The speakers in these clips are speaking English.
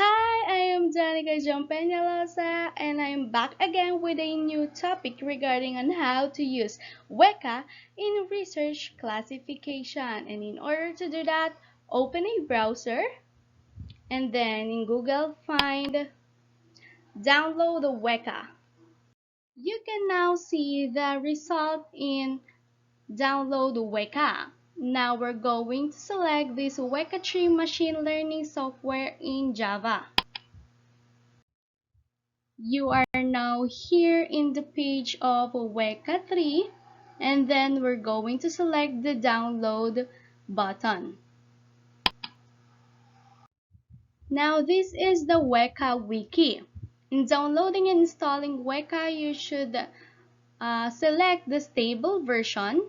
Hi, I am Danica Peñalosa and I am back again with a new topic regarding on how to use Weka in research classification. And in order to do that, open a browser and then in Google find download Weka. You can now see the result in download Weka. Now we're going to select this Weka 3 machine learning software in Java. You are now here in the page of Weka 3 and then we're going to select the download button. Now this is the Weka wiki. In downloading and installing Weka, you should select the stable version.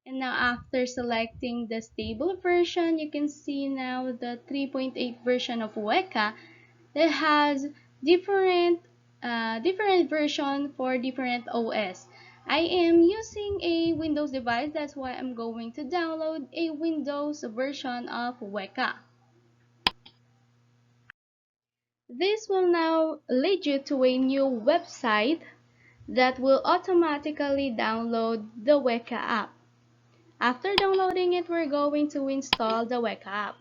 And now after selecting the stable version, you can see now the 3.8 version of Weka that has different different version for different OS. I am using a Windows device, that's why I'm going to download a Windows version of Weka. This will now lead you to a new website that will automatically download the Weka app. After downloading it, we're going to install the Weka app.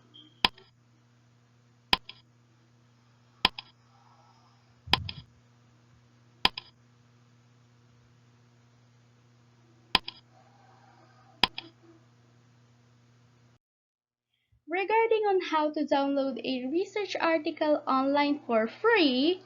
Regarding on how to download a research article online for free,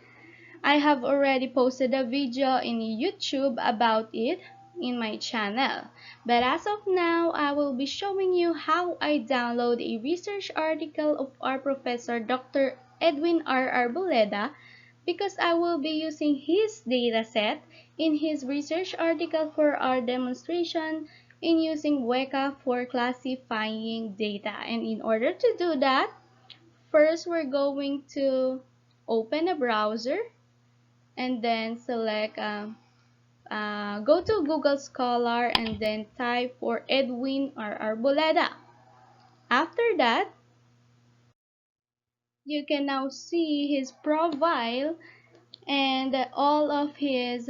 I have already posted a video in YouTube about it in my channel. But as of now, I will be showing you how I download a research article of our professor Dr. Edwin R. Arboleda because I will be using his dataset in his research article for our demonstration in using Weka for classifying data. And in order to do that, first we're going to open a browser and then select go to Google Scholar and then type for Edwin or Arboleda. After that, you can now see his profile and all of his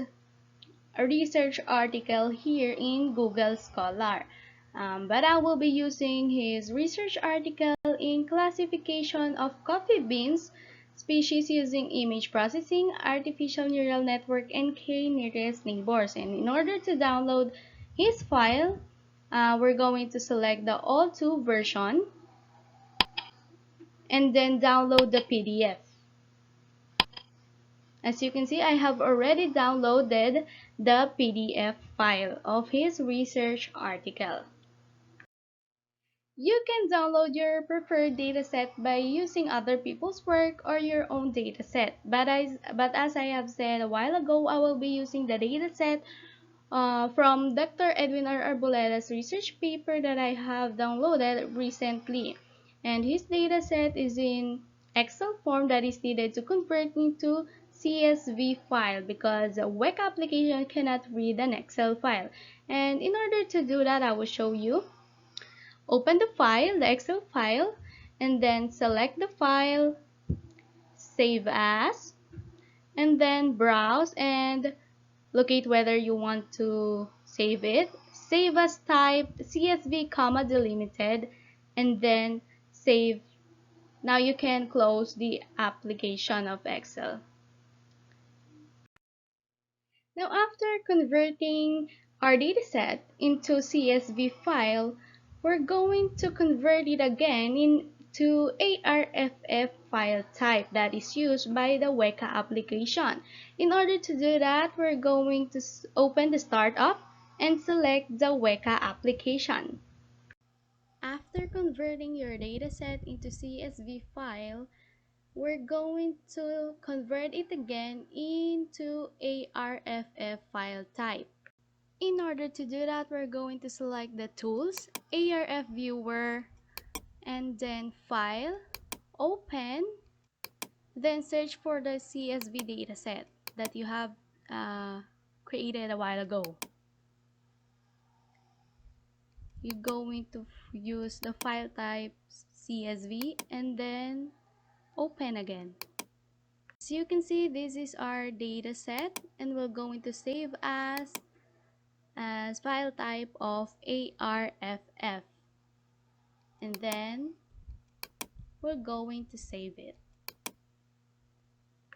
research article here in Google Scholar. But I will be using his research article in classification of coffee beans species using image processing, artificial neural network, and k-nearest neighbors. And in order to download his file, we're going to select the all2 version and then download the PDF. As you can see, I have already downloaded the PDF file of his research article. You can download your preferred dataset by using other people's work or your own dataset. But as I have said a while ago, I will be using the dataset from Dr. Edwin R. Arboleda's research paper that I have downloaded recently. And his dataset is in Excel form that is needed to convert into CSV file because a Weka application cannot read an Excel file. And in order to do that, I will show you. Open the file, the Excel file, and then select the file, save as, and then browse and locate whether you want to save it. Save as type CSV comma delimited and then save. Now you can close the application of Excel. Now after converting our dataset into CSV file, we're going to convert it again into ARFF file type that is used by the Weka application. In order to do that, we're going to open the startup and select the Weka application. After converting your dataset into CSV file, we're going to convert it again into ARFF file type. In order to do that, we're going to select the tools, ARF viewer, and then file, open, then search for the CSV dataset that you have created a while ago. You're going to use the file type CSV and then open again. As you can see, this is our data set, and we're going to save as file type of ARFF, and then we're going to save it.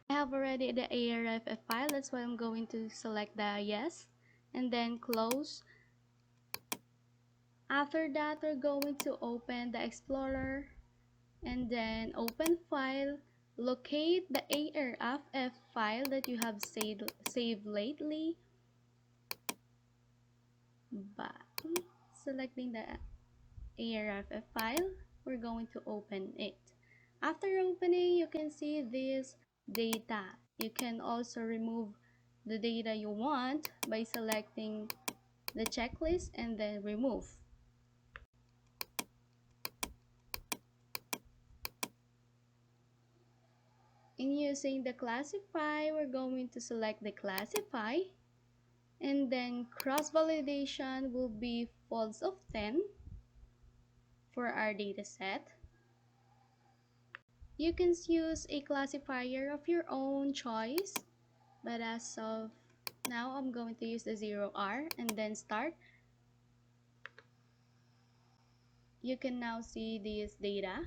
I have already the ARFF file, that's why I'm going to select the yes and then close. After that, we're going to open the Explorer and then open file, locate the ARFF file that you have saved lately by selecting the ARFF file. We're going to open it. After opening, you can see this data. You can also remove the data you want by selecting the checklist and then remove. In using the classify, we're going to select the classify, and then cross validation will be false of 10 for our data set. You can use a classifier of your own choice, but as of now, I'm going to use the 0R and then start. You can now see this data.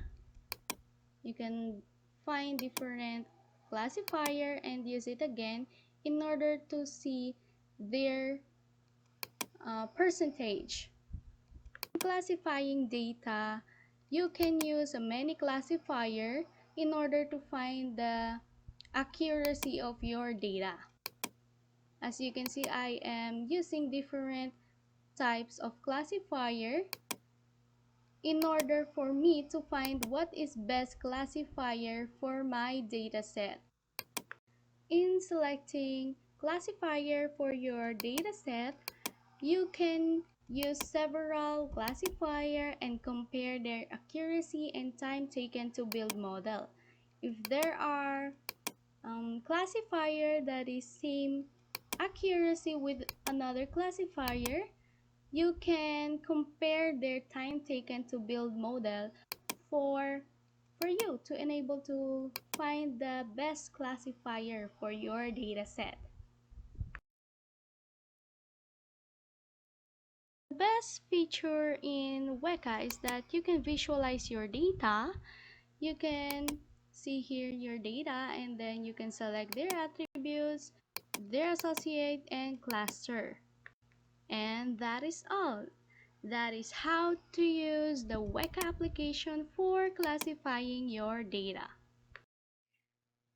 You can find different classifier and use it again in order to see their percentage. Classifying data, you can use many classifier in order to find the accuracy of your data. As you can see, I am using different types of classifier in order for me to find what is best classifier for my data set. In selecting classifier for your data set, you can use several classifier and compare their accuracy and time taken to build model. If there are classifier that is same accuracy with another classifier, you can compare their time taken to build model for you to enable to find the best classifier for your data set. The best feature in Weka is that you can visualize your data. You can see here your data, and then you can select their attributes, their associate, and cluster. And that is all. That is how to use the Weka application for classifying your data.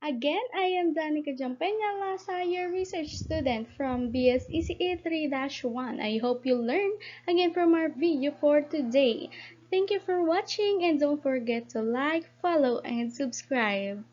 Again, I am Danica Peñalosa, your research student from BSECE 3-1. I hope you learned again from our video for today. Thank you for watching, and don't forget to like, follow, and subscribe.